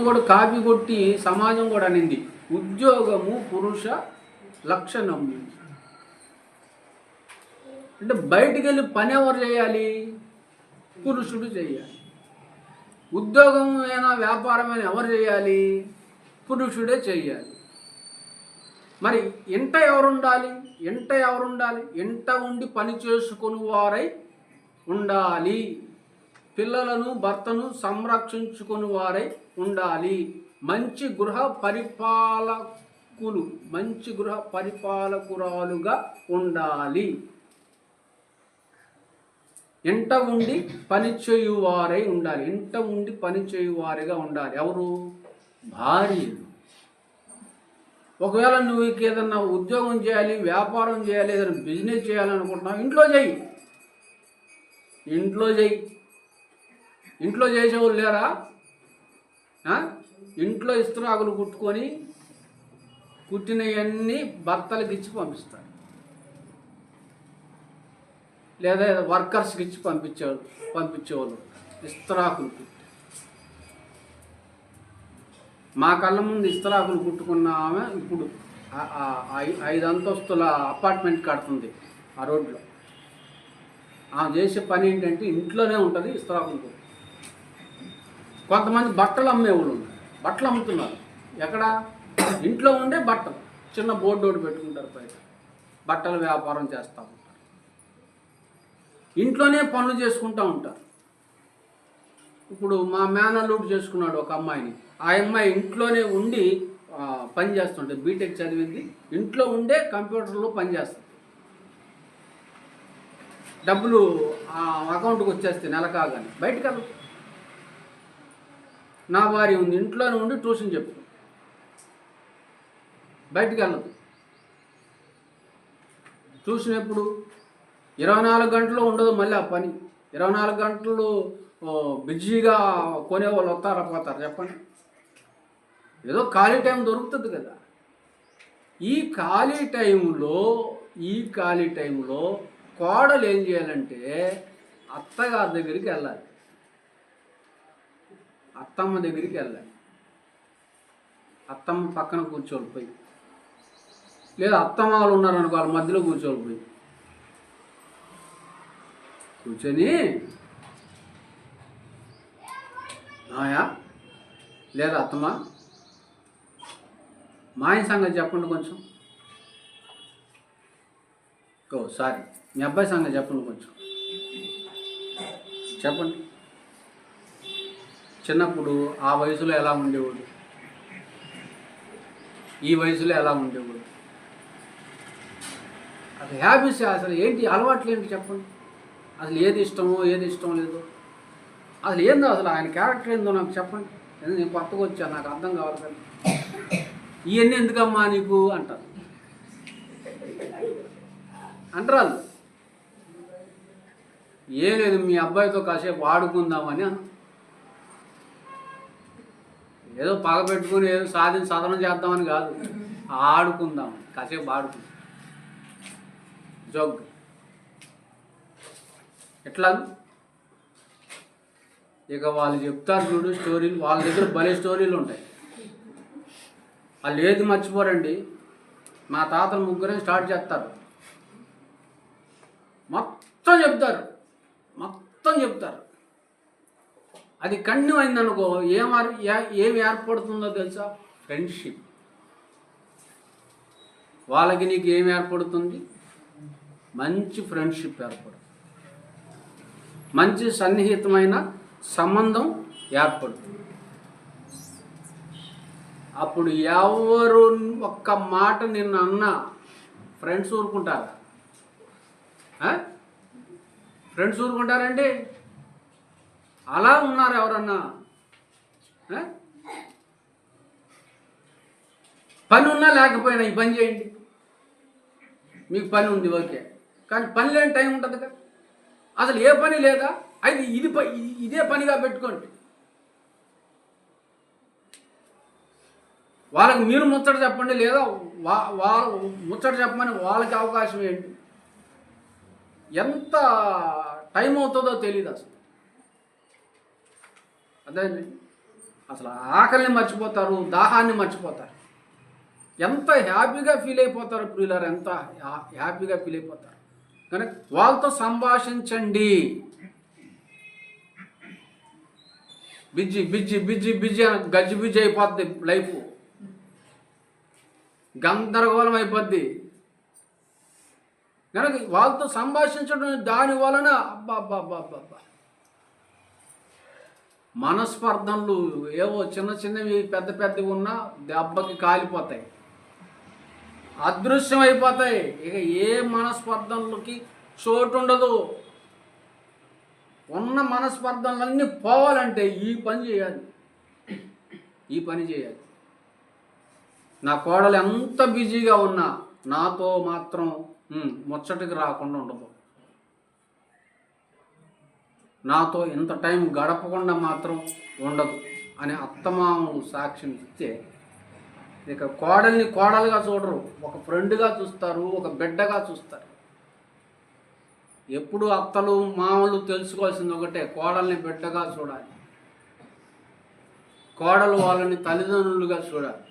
నన్ను కూడా కాపీ కొట్టి సమాజం కూడా అనింది, ఉద్యోగము పురుష లక్షణం. అంటే బయటికి వెళ్ళి పని ఎవరు చేయాలి? పురుషుడు చేయాలి. ఉద్యోగం అయినా వ్యాపారమైనా ఎవరు చేయాలి? పురుషుడే చేయాలి. మరి ఇంట ఎవరుండాలి? ఇంట ఉండి పని చేసుకుని వారై ఉండాలి. పిల్లలను భర్తను సంరక్షించుకుని వారై ఉండాలి. మంచి గృహ పరిపాలకురాలుగా ఉండాలి. ఇంట ఉండి పనిచేయువారై ఉండాలి. ఇంట ఉండి పనిచేయువారిగా ఉండాలి. ఎవరు? భార్యలు. ఒకవేళ నువ్వు ఏదన్నా ఉద్యోగం చేయాలి, వ్యాపారం చేయాలి, ఏదైనా బిజినెస్ చేయాలనుకుంటున్నావు, ఇంట్లో చేసేవాళ్ళు లేరా? ఇంట్లో ఇస్త్రాకులు కుట్టుకొని కుట్టినవన్నీ భర్తలకు ఇచ్చి పంపిస్తారు, లేదా వర్కర్స్కి ఇచ్చి పంపించేవాళ్ళు ఇస్త్రాకులు కుట్టి. మా కళ్ళ ముందు ఇస్త్రాకులు కుట్టుకున్న ఆమె ఇప్పుడు 5 అంతస్తుల అపార్ట్మెంట్ కడుతుంది ఆ రోడ్లో. ఆమె చేసే పని ఏంటంటే ఇంట్లోనే ఉంటుంది, ఇస్త్రాకులు కుట్టి. కొంతమంది బట్టలు అమ్మేవాళ్ళు ఉన్నారు, బట్టలు అమ్ముతున్నారు. ఎక్కడ? ఇంట్లో ఉండే బట్టలు, చిన్న బోర్డు ఒకటి పెట్టుకుంటారు, బయట బట్టల వ్యాపారం చేస్తూ ఉంటారు. ఇంట్లోనే పనులు చేసుకుంటూ ఉంటారు. ఇప్పుడు మా మేనల్లుడు చేసుకున్నాడు ఒక అమ్మాయిని. ఆ అమ్మాయి ఇంట్లోనే ఉండి పని చేస్తుంటుంది. బీటెక్ చదివింది, ఇంట్లో ఉండే కంప్యూటర్లో పని చేస్తుంది. డబ్బులు అకౌంట్కి వచ్చేస్తాయి నెల కాగానే. బయటకు వెళ్ళదు. నా భార్య ఉంది, ఇంట్లోనే ఉండి ట్యూషన్ చెప్తుంది, బయటికి వెళ్ళదు. ట్యూషన్ ఎప్పుడు? 24 గంటలు ఉండదు మళ్ళీ ఆ పని. 24 గంటలు బిజీగా కొనేవాళ్ళు వస్తారా పోతారు చెప్పండి? ఏదో ఖాళీ టైం దొరుకుతుంది కదా. ఈ ఖాళీ టైంలో కోడలు ఏం చేయాలంటే అత్తగారి దగ్గరికి వెళ్ళాలి, అత్తమ్మ దగ్గరికి వెళ్ళాలి. అత్తమ్మ పక్కన కూర్చోలిపోయి, లేదా అత్తమ్మలు ఉన్నారనుకో వాళ్ళ మధ్యలో కూర్చోలిపోయి, కూర్చొని ఆయా లేదా అత్తమ్మ మా ఆయన సంగతి చెప్పండి కొంచెం. సారీ, మీ అబ్బాయి సంగతి చెప్పండి కొంచెం. చెప్పండి, చిన్నప్పుడు ఆ వయసులో ఎలా ఉండేవాడు, ఈ వయసులో ఎలా ఉండేవాడు, అసలు హ్యాబిట్స్ అసలు ఏంటి, అలవాట్లు ఏంటి చెప్పండి. అసలు ఏది ఇష్టమో ఏది ఇష్టం లేదో అసలు ఏందో, అసలు ఆయన క్యారెక్టర్ ఏందో నాకు చెప్పండి. నేను కొత్తగా వచ్చాను, నాకు అర్థం కావాలి కదా. ఇవన్నీ ఎందుకమ్మా నీకు అంటారు. ఏం లేదు, మీ అబ్బాయితో కాసేపు ఆడుకుందామని ఏదో పగబెట్టుకుని ఏదో సాధనం చేద్దామని కాదు, ఆడుకుందామని, కాసేపు ఆడుకుందాం జోక్. ఎట్లా? ఇక వాళ్ళు చెప్తారు చూడు స్టోరీలు, వాళ్ళ దగ్గర భలే స్టోరీలు ఉంటాయి. వాళ్ళు ఏది మర్చిపోరండి. మా తాతలు ముగ్గురే స్టార్ట్ చేస్తారు, మొత్తం చెప్తారు. అది కంటిన్యూ అయిందనుకో ఏం ఏర్పడుతుందో తెలుసా? ఫ్రెండ్షిప్. వాళ్ళకి నీకు ఏం ఏర్పడుతుంది? మంచి ఫ్రెండ్షిప్ ఏర్పడుతుంది, మంచి సన్నిహితమైన సంబంధం ఏర్పడుతుంది. అప్పుడు ఎవరు ఒక్క మాట నిన్ను అన్నా ఫ్రెండ్స్ ఊరుకుంటారా? ఫ్రెండ్స్ ఊరుకుంటారండి? అలా ఉన్నారు ఎవరన్నా? పని ఉన్నా లేకపోయినా ఈ పని చేయండి, మీకు పని ఉంది ఓకే, కానీ పని లేని టైం ఉంటుంది కదా. అసలు ఏ పని లేదా, అయితే ఇదే పనిగా పెట్టుకోండి. వాళ్ళకి మీరు ముచ్చట చెప్పండి, లేదా వాళ్ళు ముచ్చట చెప్పమని వాళ్ళకి అవకాశం ఏంటి. ఎంత టైం అవుతుందో తెలియదు అసలు. అదే అసలు ఆకలిని మర్చిపోతారు, దాహాన్ని మర్చిపోతారు. ఎంత హ్యాపీగా ఫీల్ అయిపోతారు ప్రియులారు, ఎంత హ్యాపీగా ఫీల్ అయిపోతారు. కానీ వాళ్ళతో సంభాషించండి. బిజీ బిజీ బిజీ బిజీ గజ్జి బిజీ అయిపోద్ది లైఫ్, గందరగోళం అయిపోద్ది. కనుక వాళ్ళతో సంభాషించడం దాని వలన అబ్బా అబ్బా అబ్బా అబ్బా మనస్పర్ధనలు ఏవో చిన్న చిన్నవి పెద్ద పెద్దవి ఉన్నా దెబ్బకి కాలిపోతాయి, అదృశ్యం అయిపోతాయి. ఇక ఏ మనస్పర్ధనలకి చోటు ఉండదు. ఉన్న మనస్పర్ధనలన్నీ పోవాలంటే ఈ పని చేయాలి. నా కోడలు ఎంత బిజీగా ఉన్నా నాతో మాత్రం ముచ్చటికి రాకుండా ఉండదు. నాతో ఇంత టైం గడపకుండా మాత్రం ఉండదు అని అత్తమామలు సాక్ష్యం ఇస్తే ఇక కోడల్ని కోడలుగా చూడరు, ఒక ఫ్రెండ్గా చూస్తారు, ఒక బిడ్డగా చూస్తారు. ఎప్పుడు అత్తలు మామలు తెలుసుకోవాల్సింది ఒకటే, కోడల్ని బిడ్డగా చూడాలి, కోడలు వాళ్ళని తల్లిదండ్రులుగా చూడాలి.